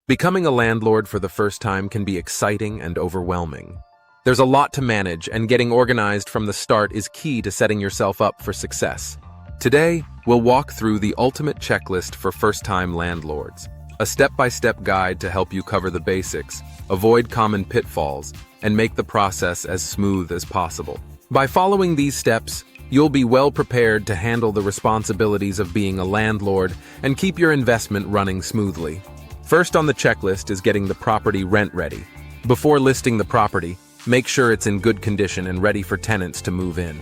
Becoming a landlord for the first time can be exciting and overwhelming. There's a lot to manage, and getting organized from the start is key to setting yourself up for success. Today, we'll walk through the ultimate checklist for first-time landlords, a step-by-step guide to help you cover the basics, avoid common pitfalls, and make the process as smooth as possible. By following these steps, you'll be well prepared to handle the responsibilities of being a landlord and keep your investment running smoothly. First on the checklist is getting the property rent ready. Before listing the property, make sure it's in good condition and ready for tenants to move in.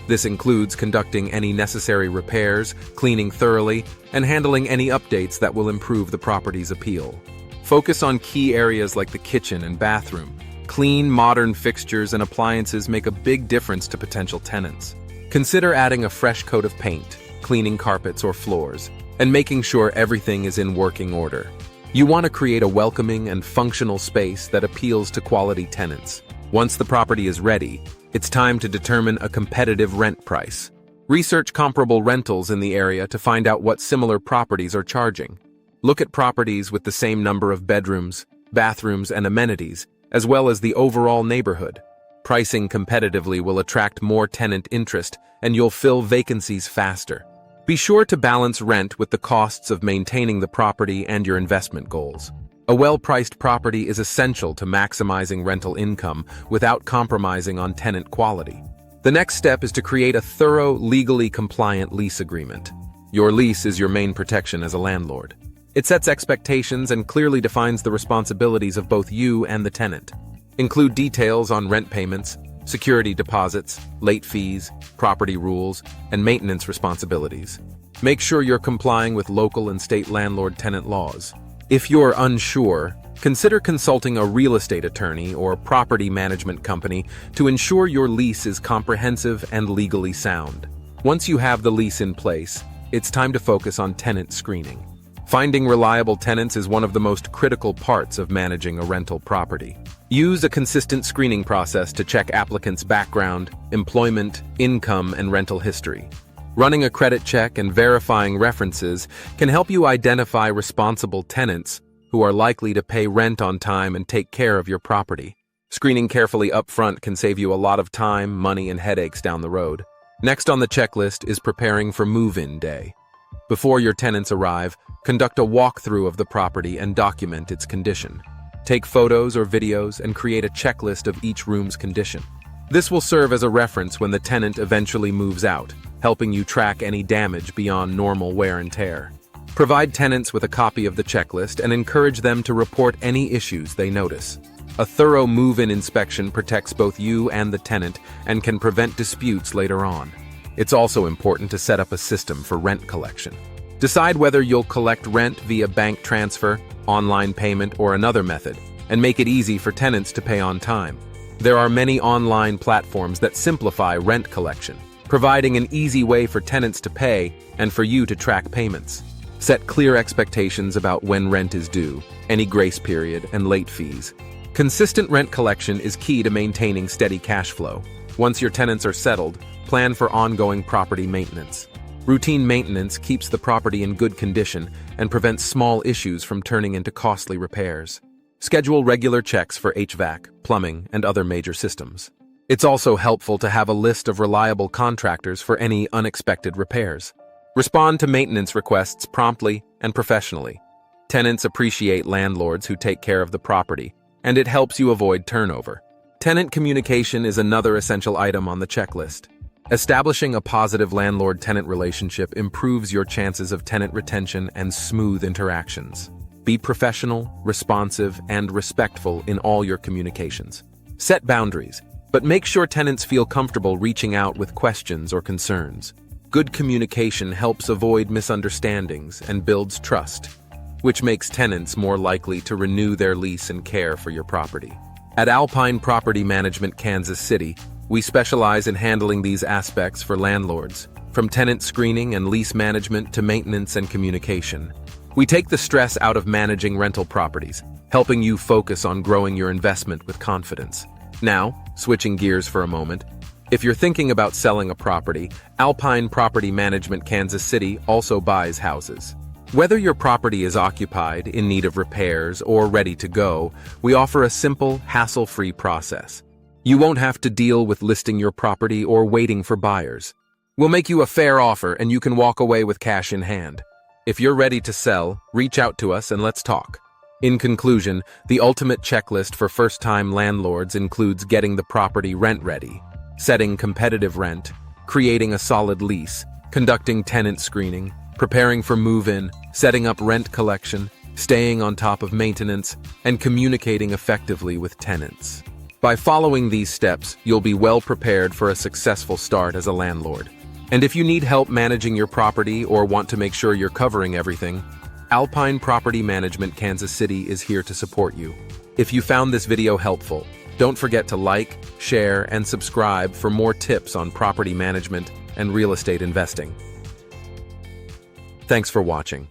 This includes conducting any necessary repairs, cleaning thoroughly, and handling any updates that will improve the property's appeal. Focus on key areas like the kitchen and bathroom. Clean, modern fixtures and appliances make a big difference to potential tenants. Consider adding a fresh coat of paint, cleaning carpets or floors, and making sure everything is in working order. You want to create a welcoming and functional space that appeals to quality tenants. Once the property is ready, it's time to determine a competitive rent price. Research comparable rentals in the area to find out what similar properties are charging. Look at properties with the same number of bedrooms, bathrooms, and amenities, as well as the overall neighborhood. Pricing competitively will attract more tenant interest, and you'll fill vacancies faster. Be sure to balance rent with the costs of maintaining the property and your investment goals. A well-priced property is essential to maximizing rental income without compromising on tenant quality. The next step is to create a thorough, legally compliant lease agreement. Your lease is your main protection as a landlord. It sets expectations and clearly defines the responsibilities of both you and the tenant. Include details on rent payments, security deposits, late fees, property rules, and maintenance responsibilities. Make sure you're complying with local and state landlord-tenant laws. If you're unsure, consider consulting a real estate attorney or property management company to ensure your lease is comprehensive and legally sound. Once you have the lease in place, it's time to focus on tenant screening. Finding reliable tenants is one of the most critical parts of managing a rental property. Use a consistent screening process to check applicants' background, employment, income, and rental history. Running a credit check and verifying references can help you identify responsible tenants who are likely to pay rent on time and take care of your property. Screening carefully up front can save you a lot of time, money, and headaches down the road. Next on the checklist is preparing for move-in day. Before your tenants arrive, conduct a walkthrough of the property and document its condition. Take photos or videos and create a checklist of each room's condition. This will serve as a reference when the tenant eventually moves out, helping you track any damage beyond normal wear and tear. Provide tenants with a copy of the checklist and encourage them to report any issues they notice. A thorough move-in inspection protects both you and the tenant and can prevent disputes later on. It's also important to set up a system for rent collection. Decide whether you'll collect rent via bank transfer, online payment, or another method, and make it easy for tenants to pay on time. There are many online platforms that simplify rent collection, providing an easy way for tenants to pay and for you to track payments. Set clear expectations about when rent is due, any grace period, and late fees. Consistent rent collection is key to maintaining steady cash flow. Once your tenants are settled, plan for ongoing property maintenance. Routine maintenance keeps the property in good condition and prevents small issues from turning into costly repairs. Schedule regular checks for HVAC, plumbing, and other major systems. It's also helpful to have a list of reliable contractors for any unexpected repairs. Respond to maintenance requests promptly and professionally. Tenants appreciate landlords who take care of the property, and it helps you avoid turnover. Tenant communication is another essential item on the checklist. Establishing a positive landlord-tenant relationship improves your chances of tenant retention and smooth interactions. Be professional, responsive, and respectful in all your communications. Set boundaries, but make sure tenants feel comfortable reaching out with questions or concerns. Good communication helps avoid misunderstandings and builds trust, which makes tenants more likely to renew their lease and care for your property. At Alpine Property Management, Kansas City, we specialize in handling these aspects for landlords, from tenant screening and lease management to maintenance and communication. We take the stress out of managing rental properties, helping you focus on growing your investment with confidence. Now, switching gears for a moment, if you're thinking about selling a property, Alpine Property Management Kansas City also buys houses. Whether your property is occupied, in need of repairs, or ready to go, we offer a simple, hassle-free process. You won't have to deal with listing your property or waiting for buyers. We'll make you a fair offer and you can walk away with cash in hand. If you're ready to sell, reach out to us and let's talk. In conclusion, the ultimate checklist for first-time landlords includes getting the property rent-ready, setting competitive rent, creating a solid lease, conducting tenant screening, preparing for move-in, setting up rent collection, staying on top of maintenance, and communicating effectively with tenants. By following these steps, you'll be well prepared for a successful start as a landlord. And if you need help managing your property or want to make sure you're covering everything, Alpine Property Management Kansas City is here to support you. If you found this video helpful, don't forget to like, share, and subscribe for more tips on property management and real estate investing. Thanks for watching.